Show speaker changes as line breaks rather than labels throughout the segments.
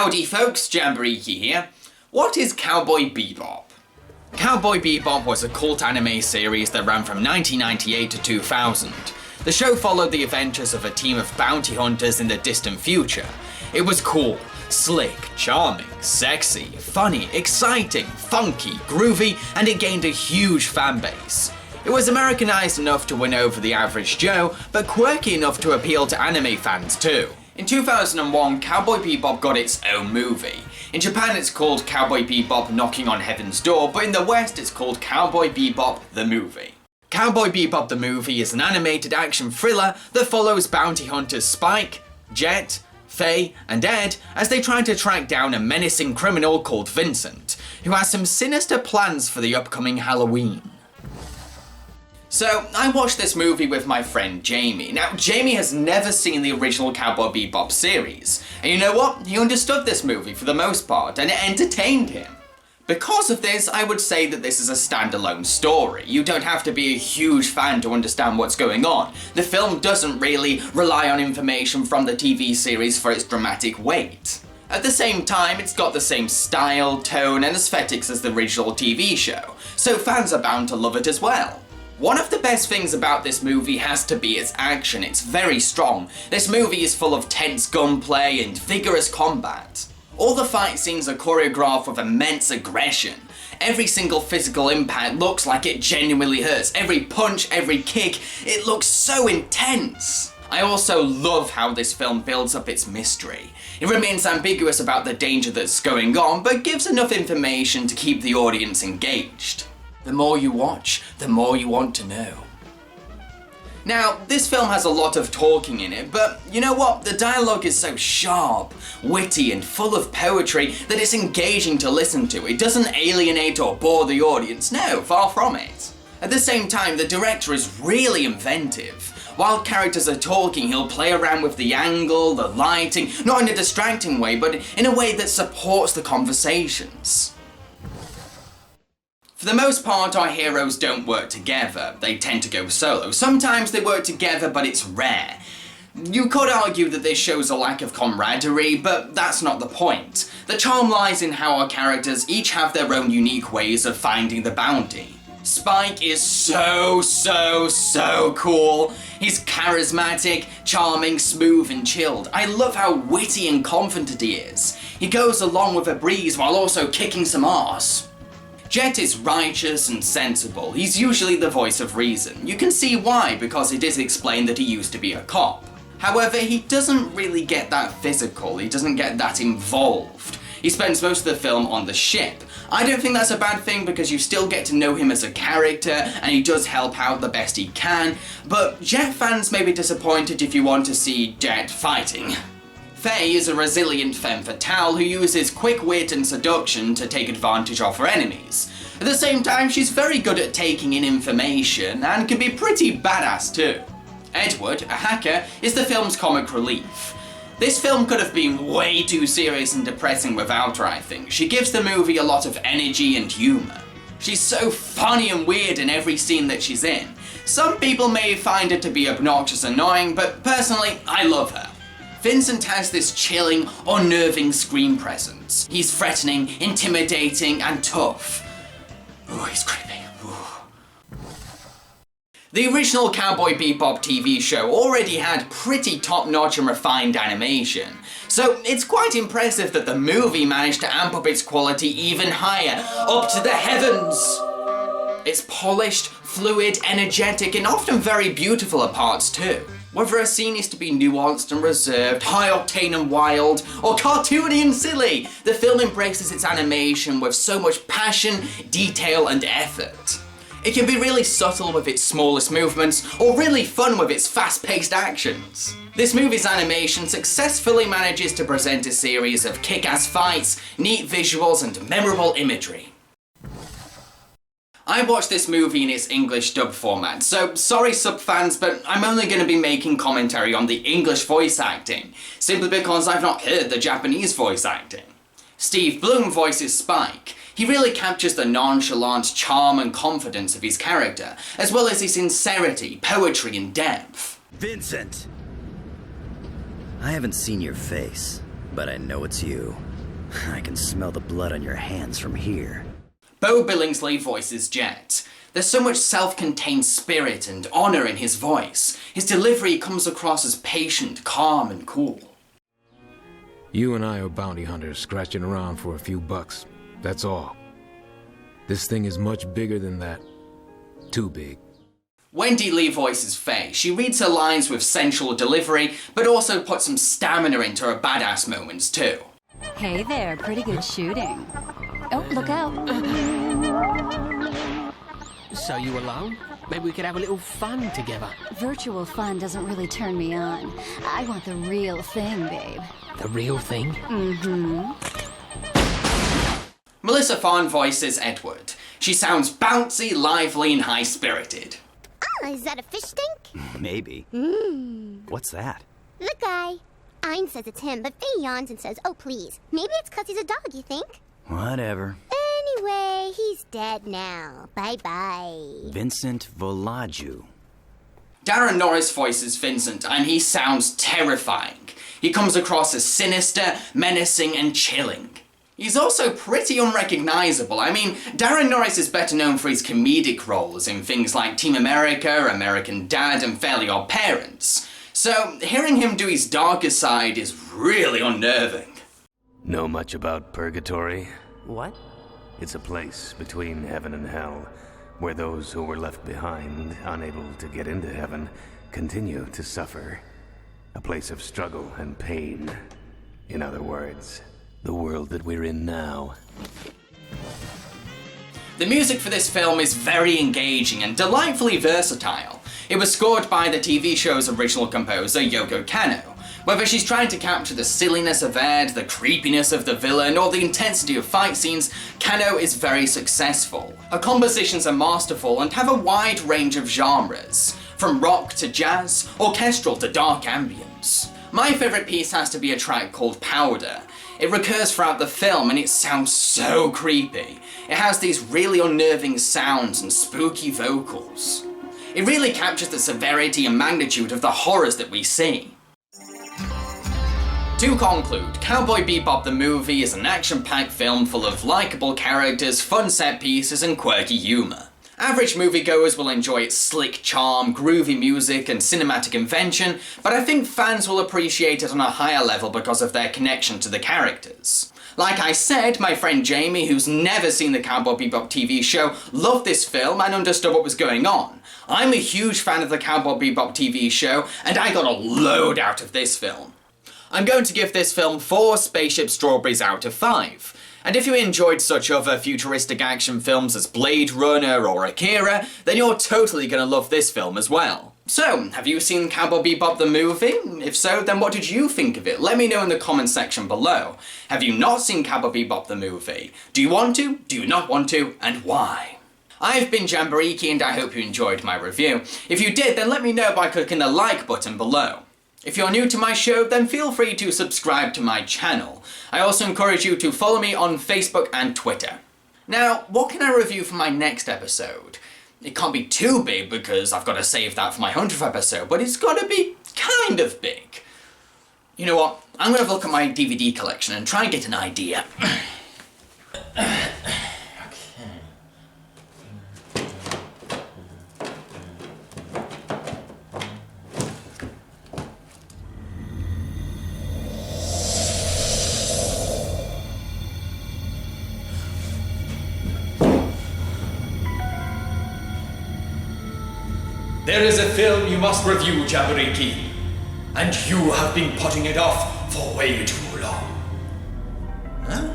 Howdy folks, Jambareeqi here. What is Cowboy Bebop? Cowboy Bebop was a cult anime series that ran from 1998 to 2000. The show followed the adventures of a team of bounty hunters in the distant future. It was cool, slick, charming, sexy, funny, exciting, funky, groovy, and it gained a huge fan base. It was Americanized enough to win over the average Joe, but quirky enough to appeal to anime fans too. In 2001, Cowboy Bebop got its own movie. In Japan it's called Cowboy Bebop Knocking on Heaven's Door, but in the West it's called Cowboy Bebop the Movie. Cowboy Bebop the Movie is an animated action thriller that follows bounty hunters Spike, Jet, Faye, and Ed as they try to track down a menacing criminal called Vincent, who has some sinister plans for the upcoming Halloween. So, I watched this movie with my friend Jamie. Now, Jamie has never seen the original Cowboy Bebop series. And you know what? He understood this movie for the most part, and it entertained him. Because of this, I would say that this is a standalone story. You don't have to be a huge fan to understand what's going on. The film doesn't really rely on information from the TV series for its dramatic weight. At the same time, it's got the same style, tone, and aesthetics as the original TV show, so fans are bound to love it as well. One of the best things about this movie has to be its action. It's very strong. This movie is full of tense gunplay and vigorous combat. All the fight scenes are choreographed with immense aggression. Every single physical impact looks like it genuinely hurts. Every punch, every kick, it looks so intense. I also love how this film builds up its mystery. It remains ambiguous about the danger that's going on, but gives enough information to keep the audience engaged. The more you watch, the more you want to know. Now, this film has a lot of talking in it, but you know what? The dialogue is so sharp, witty, and full of poetry that it's engaging to listen to. It doesn't alienate or bore the audience, no, far from it. At the same time, the director is really inventive. While characters are talking, he'll play around with the angle, the lighting, not in a distracting way, but in a way that supports the conversations. For the most part, our heroes don't work together. They tend to go solo. Sometimes they work together, but it's rare. You could argue that this shows a lack of camaraderie, but that's not the point. The charm lies in how our characters each have their own unique ways of finding the bounty. Spike is so cool. He's charismatic, charming, smooth, and chilled. I love how witty and confident he is. He goes along with a breeze while also kicking some arse. Jet is righteous and sensible. He's usually the voice of reason. You can see why, because it is explained that he used to be a cop. However, he doesn't really get that physical, he doesn't get that involved. He spends most of the film on the ship. I don't think that's a bad thing because you still get to know him as a character and he does help out the best he can, but Jet fans may be disappointed if you want to see Jet fighting. Faye is a resilient femme fatale who uses quick wit and seduction to take advantage of her enemies. At the same time, she's very good at taking in information and can be pretty badass too. Edward, a hacker, is the film's comic relief. This film could have been way too serious and depressing without her, I think. She gives the movie a lot of energy and humour. She's so funny and weird in every scene that she's in. Some people may find her to be obnoxious and annoying, but personally, I love her. Vincent has this chilling, unnerving screen presence. He's threatening, intimidating, and tough. Ooh, he's creepy. Ooh. The original Cowboy Bebop TV show already had pretty top-notch and refined animation, so it's quite impressive that the movie managed to amp up its quality even higher, up to the heavens! It's polished, fluid, energetic, and often very beautiful at parts too. Whether a scene is to be nuanced and reserved, high-octane and wild, or cartoony and silly, the film embraces its animation with so much passion, detail, and effort. It can be really subtle with its smallest movements, or really fun with its fast-paced actions. This movie's animation successfully manages to present a series of kick-ass fights, neat visuals, and memorable imagery. I watched this movie in its English dub format, so sorry sub fans, but I'm only going to be making commentary on the English voice acting, simply because I've not heard the Japanese voice acting. Steve Blum voices Spike. He really captures the nonchalant charm and confidence of his character, as well as his sincerity, poetry, and depth.
Vincent! I haven't seen your face, but I know it's you. I can smell the blood on your hands from here.
Bo Billingsley voices Jet. There's so much self-contained spirit and honour in his voice. His delivery comes across as patient, calm and cool.
You and I are bounty hunters scratching around for a few bucks. That's all. This thing is much bigger than that. Too big.
Wendy Lee voices Faye. She reads her lines with sensual delivery, but also puts some stamina into her badass moments too.
Hey there, pretty good shooting. Oh, look out.
So you alone? Maybe we could have a little fun together.
Virtual fun doesn't really turn me on. I want the real thing, babe.
The real thing?
Mm-hmm.
Melissa Farn voices Edward. She sounds bouncy, lively and high-spirited.
Oh, is that a fish tank?
Maybe. What's that?
The guy. Ein says it's him, but Faye yawns and says, oh please. Maybe it's 'cause he's a dog, you think?
Whatever.
Anyway, he's dead now. Bye-bye.
Vincent Volaju.
Darren Norris voices Vincent, and he sounds terrifying. He comes across as sinister, menacing, and chilling. He's also pretty unrecognisable. I mean, Darren Norris is better known for his comedic roles in things like Team America, American Dad, and Fairly Odd Parents. So, hearing him do his darker side is really unnerving.
Know much about purgatory?
What?
It's a place between heaven and hell, where those who were left behind, unable to get into heaven, continue to suffer. A place of struggle and pain. In other words, the world that we're in now.
The music for this film is very engaging and delightfully versatile. It was scored by the TV show's original composer, Yoko Kanno. Whether she's trying to capture the silliness of Ed, the creepiness of the villain, or the intensity of fight scenes, Kanno is very successful. Her compositions are masterful and have a wide range of genres, from rock to jazz, orchestral to dark ambience. My favourite piece has to be a track called Powder. It recurs throughout the film and it sounds so creepy. It has these really unnerving sounds and spooky vocals. It really captures the severity and magnitude of the horrors that we see. To conclude, Cowboy Bebop the movie is an action-packed film full of likeable characters, fun set pieces, and quirky humour. Average moviegoers will enjoy its slick charm, groovy music, and cinematic invention, but I think fans will appreciate it on a higher level because of their connection to the characters. Like I said, my friend Jamie, who's never seen the Cowboy Bebop TV show, loved this film and understood what was going on. I'm a huge fan of the Cowboy Bebop TV show, and I got a load out of this film. I'm going to give this film 4 Spaceship Strawberries out of 5. And if you enjoyed such other futuristic action films as Blade Runner or Akira, then you're totally gonna love this film as well. So, have you seen Cowboy Bebop the movie? If so, then what did you think of it? Let me know in the comment section below. Have you not seen Cowboy Bebop the movie? Do you want to? Do you not want to? And why? I've been Jambareeqi and I hope you enjoyed my review. If you did, then let me know by clicking the like button below. If you're new to my show, then feel free to subscribe to my channel. I also encourage you to follow me on Facebook and Twitter. Now, what can I review for my next episode? It can't be too big because I've got to save that for my 100th episode, but it's got to be kind of big. You know what? I'm going to look at my DVD collection and try and get an idea. There is a film you must review, Jambareeqi, and you have been putting it off for way too long. Huh?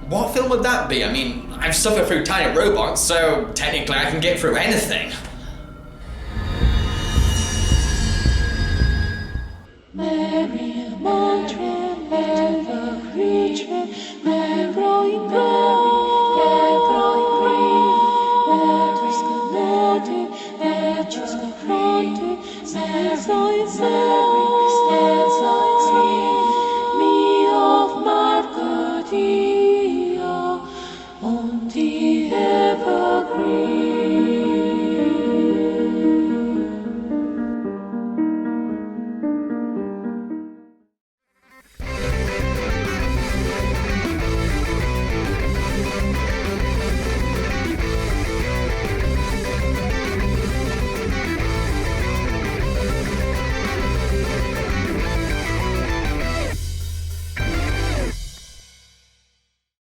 What film would that be? I mean, I've suffered through tiny robots, so technically I can get through anything.
Mary Montreal, ever creature, narrowing just confronted, says I said.